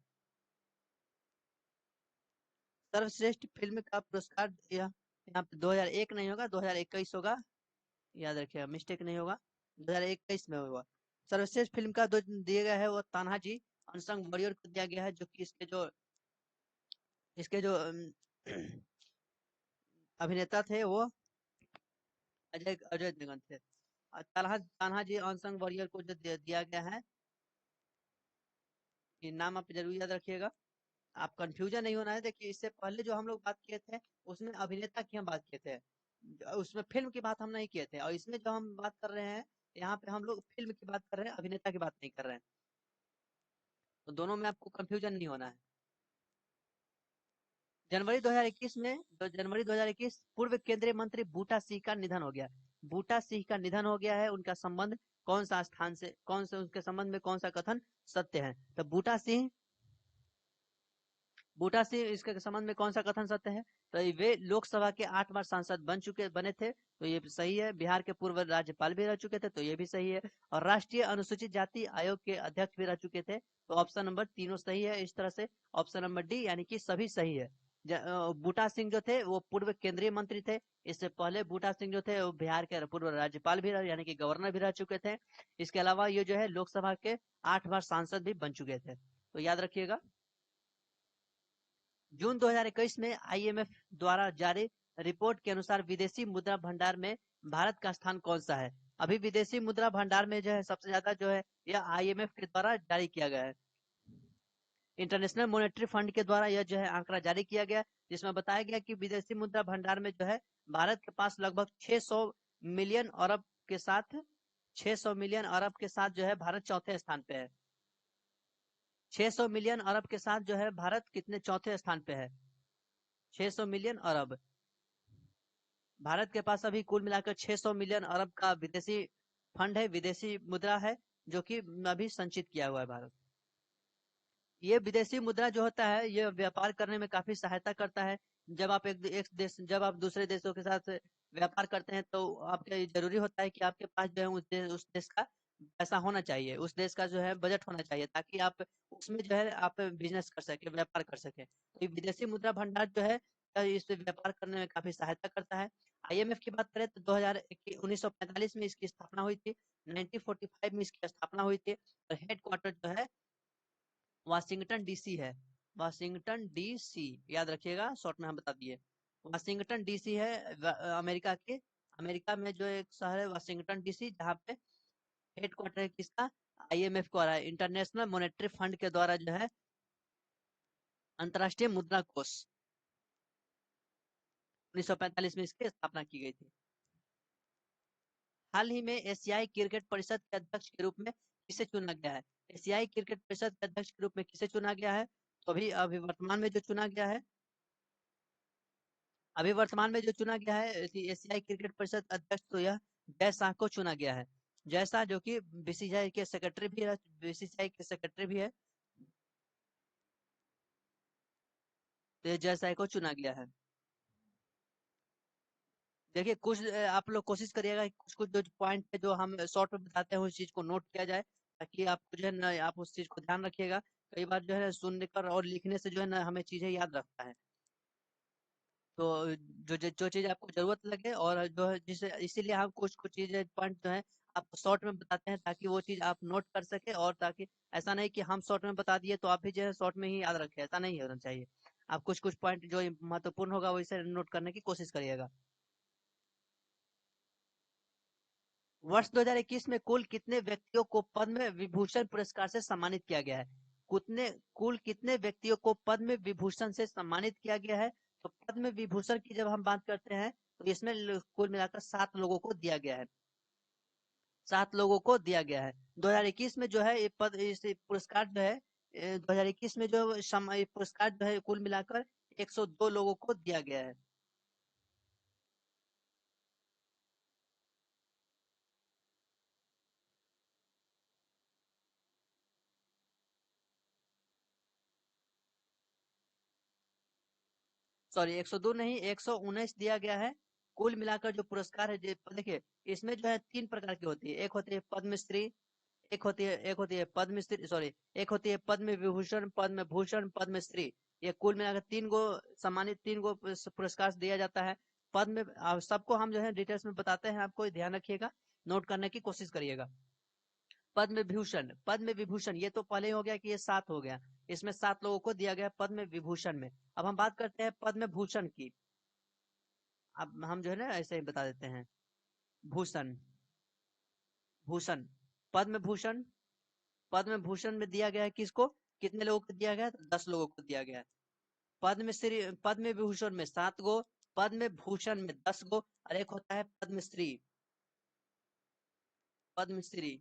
Speaker 1: सर्वश्रेष्ठ फिल्म का पुरस्कार यहाँ पे 2001 नहीं होगा, 2021 होगा। याद रखिएगा, मिस्टेक नहीं होगा, 2021 में होगा। सर्वश्रेष्ठ फिल्म का जो दिया गया है वो तान्हा जी अनसंग वॉरियर को दिया गया है, जो कि इसके जो अभिनेता थे वो अजय अजय देवगन थे। तान्हा तान्हा जी अनसंग वॉरियर को जो दिया गया है, ये नाम आप जरूर याद रखिएगा। आप कंफ्यूजन नहीं होना है। देखिए, इससे पहले जो हम लोग बात किए थे उसमें अभिनेता की हम बात किए थे, उसमें फिल्म की बात हम नहीं किए थे। और इसमें जो हम बात कर रहे हैं, यहाँ पे हम लोग फिल्म की बात कर रहे हैं, अभिनेता की बात नहीं कर रहे हैं। तो दोनों में आपको कंफ्यूजन नहीं होना है। जनवरी 2021 पूर्व केंद्रीय मंत्री बूटा सिंह का निधन हो गया। बूटा सिंह का निधन हो गया है, उनका संबंध कौन से उनके संबंध में कौन सा कथन सत्य है? तो बूटा सिंह इसके संबंध में कौन सा कथन सत्य है? तो वे लोकसभा के 8 बार सांसद बने थे, तो ये सही है। बिहार के पूर्व राज्यपाल भी रह चुके थे, तो ये भी सही है। और राष्ट्रीय अनुसूचित जाति आयोग के अध्यक्ष भी रह चुके थे, तो ऑप्शन नंबर तीनों सही है। इस तरह से ऑप्शन नंबर डी यानी कि सभी सही है। बूटा सिंह जो थे वो पूर्व केंद्रीय मंत्री थे। इससे पहले बूटा सिंह जो थे वो बिहार के पूर्व राज्यपाल भी यानी कि गवर्नर भी रह चुके थे। इसके अलावा ये जो है लोकसभा के 8 बार सांसद भी बन चुके थे। तो याद रखिएगा। जून 2021 में आईएमएफ द्वारा जारी रिपोर्ट के अनुसार विदेशी मुद्रा भंडार में भारत का स्थान कौन सा है? अभी विदेशी मुद्रा भंडार में जो है सबसे ज्यादा जो है यह आईएमएफ के द्वारा जारी किया गया है। इंटरनेशनल मॉनेटरी फंड के द्वारा यह जो है आंकड़ा जारी किया गया, जिसमें बताया गया कि विदेशी मुद्रा भंडार में जो है भारत के पास लगभग 600 मिलियन अरब के साथ 600 मिलियन अरब के साथ जो है भारत चौथे स्थान पे है। 600 मिलियन अरब के साथ जो है भारत कितने चौथे स्थान पे है? 600 मिलियन अरब। भारत के पास अभी कुल मिलाकर 600 मिलियन अरब का विदेशी फंड है, विदेशी मुद्रा है, जो कि अभी संचित किया हुआ है भारत। ये विदेशी मुद्रा जो होता है ये व्यापार करने में काफी सहायता करता है। जब आप दूसरे देशों के साथ व्यापार करते हैं तो आपके जरूरी होता है कि आपके पास जो है उस देश का पैसा होना चाहिए, उस देश का जो है बजट होना चाहिए, ताकि आप उसमें जो है आप बिजनेस कर सके, व्यापार कर सके। तो ये विदेशी मुद्रा भंडार जो है इस व्यापार करने में काफी सहायता करता है। आईएमएफ की बात करें तो 1945 में इसकी स्थापना हुई थी। 1945 में इसकी स्थापना हुई थी और हेडक्वार्टर जो है वाशिंगटन डीसी है। वाशिंगटन डीसी याद रखिएगा, शॉर्ट में हम बता दिए। वाशिंगटन डीसी है अमेरिका के। अमेरिका में जो एक शहर है वाशिंगटन डीसी, जहाँ पे हेडक्वार्टर है किसका, आईएमएफ को आ रहा है, इंटरनेशनल मॉनेटरी फंड के द्वारा जो है अंतर्राष्ट्रीय मुद्रा कोष 1945 में इसकी स्थापना की गई थी। हाल ही में एशियाई क्रिकेट परिषद के अध्यक्ष के रूप में किसे चुना गया है? एशियाई क्रिकेट परिषद के अध्यक्ष के रूप में किसे चुना गया है? तो अभी अभी वर्तमान में जो चुना गया है, अभी वर्तमान में जो चुना गया है एशियाई क्रिकेट परिषद अध्यक्ष, तो यह जय शाह को चुना गया है। जय शाह जो कि बीसीसीआई के सेक्रेटरी भी है, बीसीसीआई के सेक्रेटरी भी है, तो ये जय शाह को चुना गया है। देखिए कुछ आप लोग कोशिश करिएगा कि कुछ कुछ जो पॉइंट है जो हम शॉर्ट में बताते हैं उस चीज को नोट किया जाए, ताकि आपको जो है ना आप उस चीज को ध्यान रखिएगा। कई बार जो है सुनने कर और लिखने से जो है ना हमें चीजें याद रखता है। तो जो चीज आपको जरूरत लगे और जो है जिसे इसीलिए हम कुछ कुछ चीजें पॉइंट जो है आपको शॉर्ट में बताते हैं, ताकि वो चीज आप नोट कर सके, और ताकि ऐसा नहीं कि हम शॉर्ट में बता दिए तो आप भी जो है शॉर्ट में ही याद रखें, ऐसा नहीं होना चाहिए। आप कुछ कुछ पॉइंट जो महत्वपूर्ण होगा वैसे नोट करने की कोशिश करिएगा। वर्ष 2021 में कुल कितने व्यक्तियों को पद्म विभूषण पुरस्कार से सम्मानित किया गया है? कुल कितने व्यक्तियों को पद्म विभूषण से सम्मानित किया गया है? तो पद्म विभूषण की जब हम बात करते हैं तो इसमें कुल मिलाकर 7 लोगों को दिया गया है। 7 लोगों को दिया गया है। 2021 में जो है ये पद इस पुरस्कार जो है 2021 में जो ये पुरस्कार जो है कुल मिलाकर 102 लोगों को दिया गया है। सॉरी 102 नहीं, 119 दिया गया है। कुल मिलाकर जो पुरस्कार है देखिए इसमें जो है 3 प्रकार की होती है। एक होती है पद्मश्री, एक होती है पद्मश्री, सॉरी, एक होती है पद्म विभूषण, पद्म भूषण, पद्मश्री। ये कुल मिलाकर 3 गो सम्मानित, 3 गो पुरस्कार दिया जाता है। पद्म सबको हम जो है डिटेल्स में बताते हैं, आपको ध्यान रखिएगा, नोट करने की कोशिश करिएगा। पद्म विभूषण, पद्म विभूषण ये तो पहले ही हो गया कि ये 7 हो गया। इसमें 7 लोगों को दिया गया पद्म विभूषण में। अब हम बात करते हैं पद्म भूषण की। अब हम जो है ना ऐसे ही बता देते हैं। भूषण, भूषण, पद्म भूषण, पद्म भूषण में दिया गया है किसको, कितने लोगों को दिया गया है? 10 लोगों को दिया गया है। पद्मश्री, पद्म विभूषण में 7 गो, पद्म भूषण में 10 गो, और एक होता है पद्मश्री। पद्मश्री,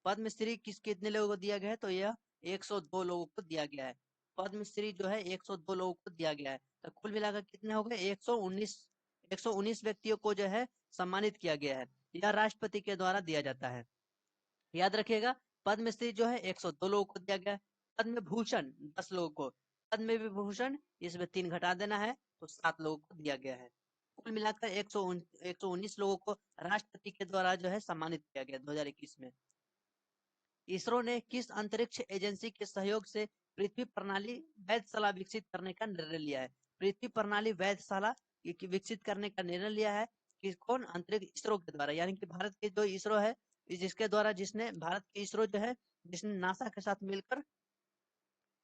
Speaker 1: पद्मश्री कितने लोगों को दिया गया है? तो यह 102 लोगों को दिया गया है। पद्मश्री जो है 102 लोगों को दिया गया है। तो कुल मिलाकर कितने हो गए? 119, 119 व्यक्तियों को जो है सम्मानित किया गया है। यह राष्ट्रपति के द्वारा दिया जाता है। याद रखिएगा, पद्मश्री जो है 102 लोगों को दिया गया है। पद्म भूषण 10 लोगों को, पद्म विभूषण इसमें 3 घटा देना है तो 7 लोगों को दिया गया है। कुल मिलाकर 119 लोगों को राष्ट्रपति के द्वारा जो है सम्मानित किया गया 2021 में। इसरो ने किस अंतरिक्ष एजेंसी के सहयोग से पृथ्वी प्रणाली वैधशाला विकसित करने का निर्णय लिया है? पृथ्वी प्रणाली वैधशाला विकसित करने का निर्णय लिया है कि कौन? अंतरिक्ष इसरो के द्वारा, यानी कि भारत के जो इसरो है, जिसके द्वारा, जिसने भारत के इसरो जो है, जिसने नासा के साथ मिलकर,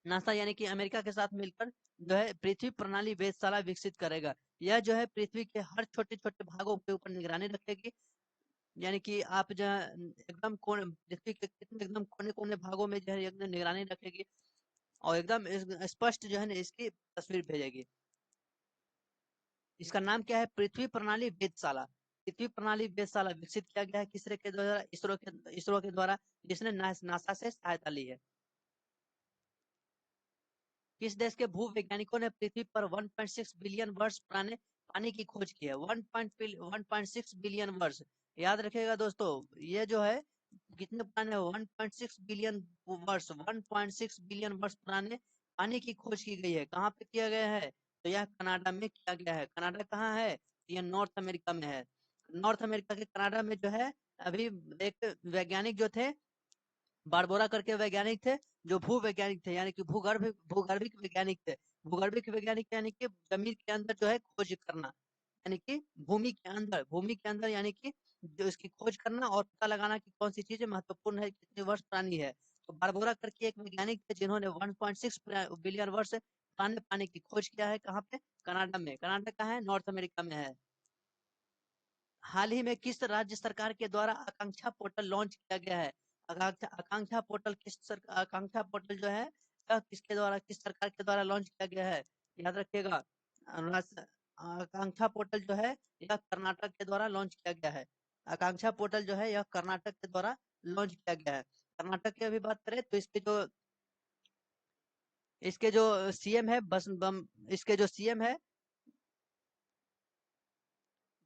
Speaker 1: नासा यानी कि अमेरिका के साथ मिलकर जो है पृथ्वी प्रणाली वेधशाला विकसित करेगा। यह जो है पृथ्वी के हर छोटे छोटे भागों के ऊपर निगरानी रखेगी, यानी कि आप जो है एकदम कोने, पृथ्वी के कितने एकदम कोने कोने भागों में जो है एकदम निगरानी रखेगी, और एकदम स्पष्ट जो है ना इसकी तस्वीर भेजेगी। इसका नाम क्या है? पृथ्वी प्रणाली वेधशाला। पृथ्वी प्रणाली वेधशाला विकसित किया गया है किसरे के द्वारा? इसरो के द्वारा, जिसने नासा से सहायता ली है। किस देश के भूवैज्ञानिकों ने पृथ्वी पर 1.6 बिलियन वर्ष पुराने पानी की खोज की है? 1.6 बिलियन वर्ष, याद रखिएगा दोस्तों, ये जो है कितने पुराने? 1.6 बिलियन वर्ष, 1.6 बिलियन वर्ष पुराने पानी की खोज की गई है। कहाँ पे किया गया है? तो यह कनाडा में किया गया है। कनाडा कहाँ है? यह नॉर्थ अमेरिका में है। नॉर्थ अमेरिका के कनाडा में जो है अभी एक वैज्ञानिक जो थे, बारबोरा करके वैज्ञानिक थे, जो भू वैज्ञानिक थे, यानी कि भूगर्भिक वैज्ञानिक थे। भूगर्भिक वैज्ञानिक यानी कि जमीन के अंदर जो है खोज करना, यानी कि भूमि के अंदर यानी कि जो इसकी खोज करना और पता लगाना कि कौन सी चीजें महत्वपूर्ण है, कितने वर्ष पुरानी है। तो बारबोरा करके एक वैज्ञानिक थे जिन्होंने 1.6 बिलियन वर्ष पुराने पानी की खोज किया है। कहाँ पे? कनाडा में। कनाडा कहाँ है? नॉर्थ अमेरिका में है। हाल ही में किस राज्य सरकार के द्वारा आकांक्षा पोर्टल लॉन्च किया गया है? आकांक्षा पोर्टल आकांक्षा पोर्टल जो है यह किसके द्वारा, किस सरकार के द्वारा लॉन्च किया गया है? याद रखिएगा। आकांक्षा पोर्टल जो है यह कर्नाटक के द्वारा लॉन्च किया गया है। आकांक्षा पोर्टल जो है यह कर्नाटक के द्वारा लॉन्च किया गया है। कर्नाटक की अभी बात करें तो इसके जो सीएम है इसके जो सीएम है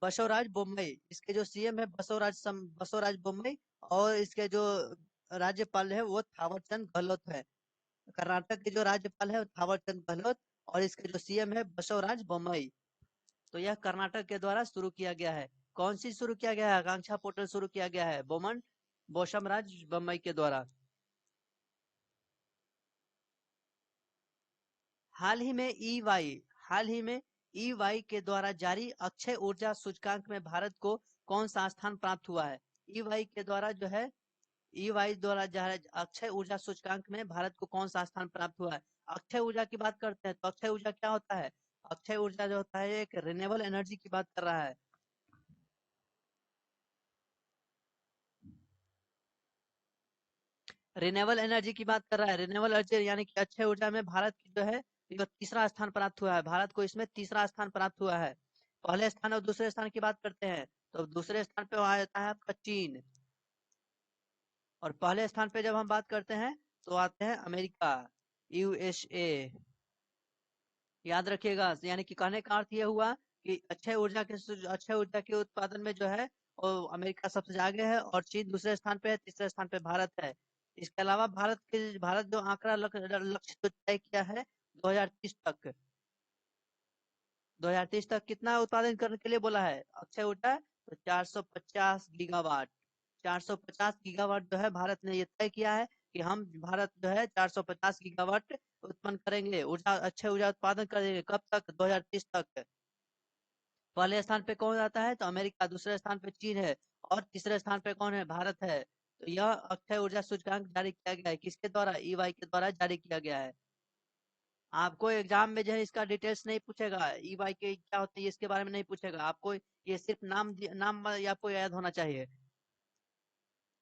Speaker 1: बसवराज बोम्मई। इसके जो सीएम है बसवराज बोम्मई। और इसके जो राज्यपाल है वो थावरचंद गहलोत है। कर्नाटक के जो राज्यपाल है वो थावरचंद गहलोत, और इसके जो सीएम है बसवराज बोम्मई। तो यह कर्नाटक के द्वारा शुरू किया गया है। कौन सी शुरू किया गया है? आकांक्षा पोर्टल शुरू किया गया है बोशमराज बोम्मई के द्वारा। हाल ही में ईवाई के द्वारा जारी अक्षय ऊर्जा सूचकांक में भारत को कौन सा स्थान प्राप्त हुआ है? ईवाई के द्वारा जो है ईवाई द्वारा अक्षय ऊर्जा सूचकांक में भारत को कौन सा स्थान प्राप्त हुआ है? अक्षय ऊर्जा की बात करते हैं तो अक्षय ऊर्जा क्या होता है? अक्षय ऊर्जा जो होता है एक रिन्यूएबल एनर्जी की बात कर रहा है। रिन्यूएबल एनर्जी की बात कर रहा है। रिन्यूएबल एनर्जी यानी कि अक्षय ऊर्जा में भारत की जो है ये तीसरा स्थान प्राप्त हुआ है। भारत को इसमें तीसरा स्थान प्राप्त हुआ है। पहले स्थान और दूसरे स्थान की बात करते हैं तो दूसरे स्थान पे आ जाता है आपका चीन, और पहले स्थान पे जब हम बात करते हैं तो आते हैं अमेरिका, यूएसए। याद रखिएगा। यानी कि कहने का अर्थ ये हुआ कि अक्षय ऊर्जा के उत्पादन में जो है वो अमेरिका सबसे आगे है, और चीन दूसरे स्थान पे है, तीसरे स्थान पे भारत है। इसके अलावा भारत जो आंकड़ा लक्ष्य जो तय किया है 2030 तक, 2030 तक कितना उत्पादन करने के लिए बोला है अक्षय ऊर्जा? तो 450 गीगावाट। 450 गीगावाट जो है भारत ने ये तय किया है कि हम भारत जो है 450 गीगावाट उत्पन्न करेंगे, ऊर्जा अक्षय ऊर्जा उत्पादन करेंगे। कब तक? 2030 तक। पहले स्थान पे कौन आता है? तो अमेरिका। दूसरे स्थान पे चीन है, और तीसरे स्थान पे कौन है? भारत है। तो यह अक्षय ऊर्जा सूचकांक जारी किया गया है किसके द्वारा? ईवाई के द्वारा जारी किया गया है। आपको एग्जाम में जो है इसका डिटेल्स नहीं पूछेगा, ई बाई के क्या होते हैं इसके बारे में नहीं पूछेगा आपको। ये सिर्फ नाम आपको याद होना चाहिए।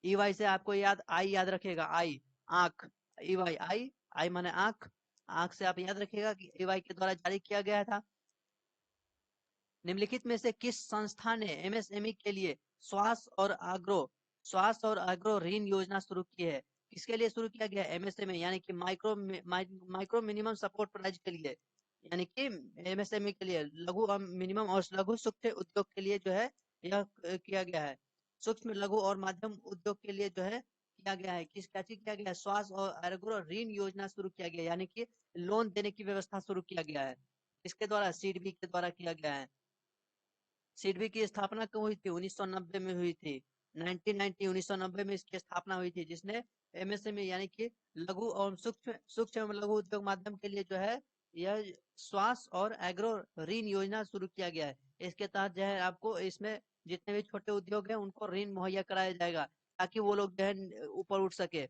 Speaker 1: ई वाई से आपको आई याद रखेगा। आई आंख, ई वाई आई माने आंख। आंख से आप याद रखिएगा कि ई वाई के द्वारा जारी किया गया था। निम्नलिखित में से किस संस्था ने एमएसएमई के लिए स्वास्थ्य और एग्रो ऋण योजना शुरू की है? किसके लिए शुरू किया गया? एमएसएमई यानी कि माइक्रो मिनिमम सपोर्ट प्राइस के लिए, यानी कि एमएसएमई के लिए, लघु मिनिमम और लघु सूक्ष्म उद्योग के लिए जो है यह किया गया है। सूक्ष्म लघु और मध्यम उद्योग के लिए जो है किया गया है। क्या चीज किया गया है? स्वास्थ्य और एग्रो ऋण योजना शुरू किया गया, यानी कि लोन देने की व्यवस्था शुरू किया गया है। इसके द्वारा सीडबी के द्वारा किया गया है। सिडबी की स्थापना कब हुई थी? 1990 में हुई थी। 1990 में इसकी स्थापना हुई थी, जिसने एमएसएमई यानी कि लघु और सूक्ष्म एवं लघु उद्योग माध्यम के लिए जो है यह स्वास्थ्य और एग्रो ऋण योजना शुरू किया गया है। इसके तहत जो है आपको इसमें जितने भी छोटे उद्योग हैं उनको ऋण मुहैया कराया जाएगा, ताकि वो लोग जो है ऊपर उठ सके।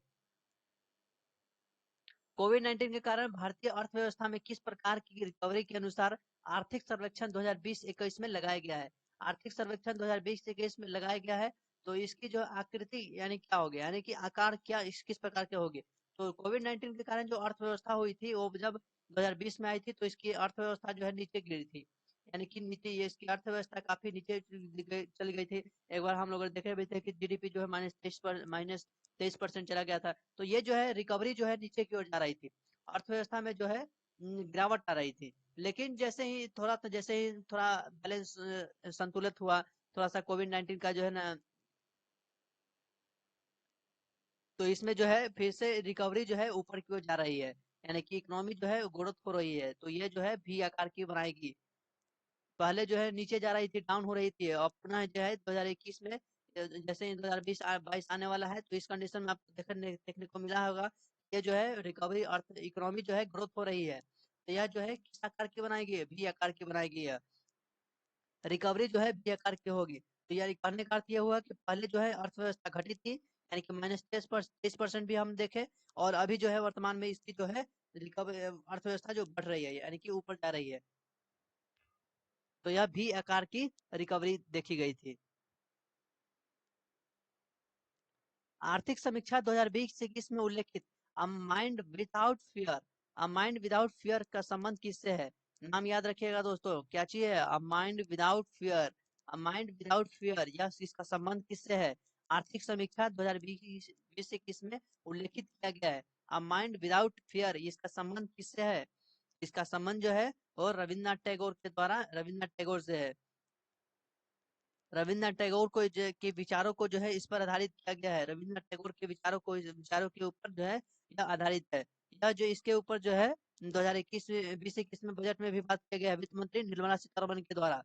Speaker 1: कोविड-19 के कारण भारतीय अर्थव्यवस्था में किस प्रकार की रिकवरी के अनुसार आर्थिक सर्वेक्षण 2020-21 में लगाया गया है? आर्थिक सर्वेक्षण 2020-21 में लगाया गया है। तो इसकी जो आकृति यानी क्या हो गया, यानी कि आकार क्या किस प्रकार के होंगे? तो कोविड-19 के कारण जो अर्थव्यवस्था हुई थी वो जब 2020 में आई थी तो इसकी अर्थव्यवस्था जो है नीचे गिरी थी, यानी कि नीचे ये इसकी अर्थव्यवस्था काफी नीचे चली गई थी। एक बार हम लोग देखे भी थे कि जीडीपी जो है -23% चला गया था। तो ये जो है रिकवरी जो है नीचे की ओर जा रही थी, अर्थव्यवस्था में जो है गिरावट आ रही थी। लेकिन जैसे ही थोड़ा बैलेंस संतुलित हुआ, थोड़ा सा कोविड-19 का जो है ना, तो इसमें जो है फिर से रिकवरी जो है ऊपर की ओर जा रही है, यानी कि इकोनॉमी जो है ग्रोथ हो रही है। तो ये जो है वी आकार की बनाएगी। पहले जो है नीचे जा रही थी, डाउन हो रही थी, और पुनः जो है 2021 में जैसे ही 2020-22 आने वाला है, तो इस कंडीशन में आपको देखने को मिला होगा, ये जो है रिकवरी अर्थ इकोनॉमी जो है ग्रोथ हो रही है। तो यह जो है किस आकार की बनाएगी, वी आकार की बनाएगी। रिकवरी जो है वी आकार की होगी। तो यार कहने का अर्थ ये हुआ कि पहले जो है अर्थव्यवस्था घटी थी, यानी कि -23% भी हम देखे, और अभी जो है वर्तमान में इसकी जो है रिकवरी अर्थव्यवस्था जो बढ़ रही है, यानी कि ऊपर जा रही है। तो यह भी आकार की रिकवरी देखी गई थी। आर्थिक समीक्षा 2020-21 में उल्लेखित a mind without fear, a mind without fear का संबंध किससे है? नाम याद रखिएगा दोस्तों, क्या चीज है? A mind without fear, a mind without fear, यह इसका संबंध किससे है? आर्थिक समीक्षा 2020-21 में उल्लेखित किया गया है। अ माइंड विदाउट फियर, इसका संबंध किससे है? इसका संबंध जो है वो रविन्द्रनाथ टैगोर के द्वारा, रविन्द्रनाथ टैगोर से है। रविन्द्रनाथ टैगोर को के विचारों को जो है इस पर आधारित किया गया है। रविन्द्रनाथ टैगोर के विचारों के ऊपर जो है यह आधारित है। यह जो इसके ऊपर जो है 2021-20 में बजट में भी बात किया गया है, वित्त मंत्री निर्मला सीतारमण के द्वारा।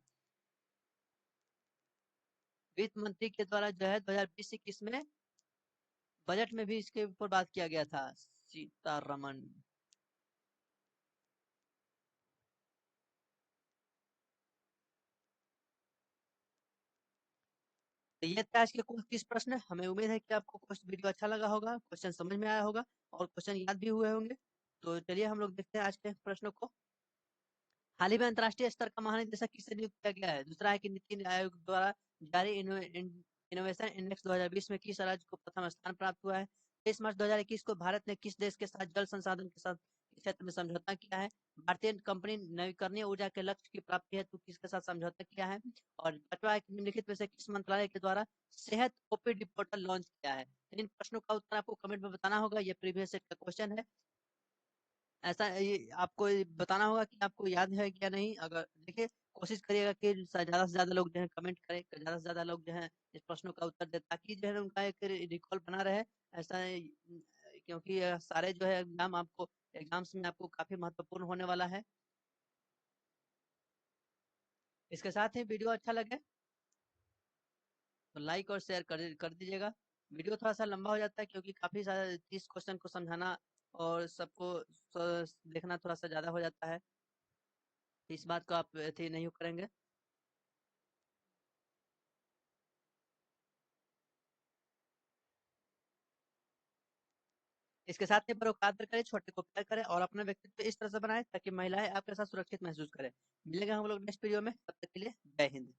Speaker 1: वित्त मंत्री के द्वारा जो है 2020-21 में बजट में भी इसके ऊपर बात किया गया था, सीतारमण। तो ये थे आज के कुल 30 प्रश्न। हमें उम्मीद है कि आपको क्वेश्चन वीडियो अच्छा लगा होगा, क्वेश्चन समझ में आया होगा, और क्वेश्चन याद भी हुए होंगे। तो चलिए हम लोग देखते हैं आज के प्रश्नों को। हाल ही में अंतर्राष्ट्रीय स्तर का महानिदेशक किसे नियुक्त किया गया है? दूसरा है कि नीति आयोग द्वारा जारी इनोवेशन इंडेक्स 2020 में किस राज्य को प्रथम स्थान प्राप्त हुआ है? 23 मार्च 2021 को भारत ने किस देश के साथ जल संसाधन के साथ क्षेत्र में समझौता किया है? भारतीय कंपनी नवीकरणीय ऊर्जा के लक्ष्य की प्राप्ति हेतु किसके साथ समझौता किया है? और पांचवा है कि निम्नलिखित में से किस मंत्रालय के द्वारा सेहत ओपीडी पोर्टल लॉन्च किया है? तो इन प्रश्नों का उत्तर आपको कमेंट में बताना होगा। ये प्रीवियस सेट का क्वेश्चन है। ऐसा ये आपको ये बताना होगा कि आपको याद है क्या नहीं। अगर देखिए, कोशिश करिएगा कि ज़्यादा से ज़्यादा लोग जो है कमेंट करें, ज़्यादा से ज़्यादा लोग जो है इस प्रश्नों का उत्तर दें, ताकि जो है उनका एक रिकॉल बना रहे। ऐसा क्योंकि सारे जो है एग्जाम्स में आपको काफ़ी महत्वपूर्ण होने वाला है। इसके साथ ही वीडियो अच्छा लगे तो लाइक और शेयर कर दीजिएगा। वीडियो थोड़ा सा लंबा हो जाता है क्योंकि काफ़ी सारे 30 क्वेश्चन को समझाना और सबको देखना थोड़ा सा ज़्यादा हो जाता है। इस बात को आप अथी नहीं करेंगे। इसके साथ ही परोपकार करें, छोटे को प्यार करें, और अपना व्यक्तित्व इस तरह से बनाएं ताकि महिलाएं आपके साथ सुरक्षित महसूस करें। मिलेंगे हम लोग नेक्स्ट वीडियो में, तब तक के लिए जय हिंद।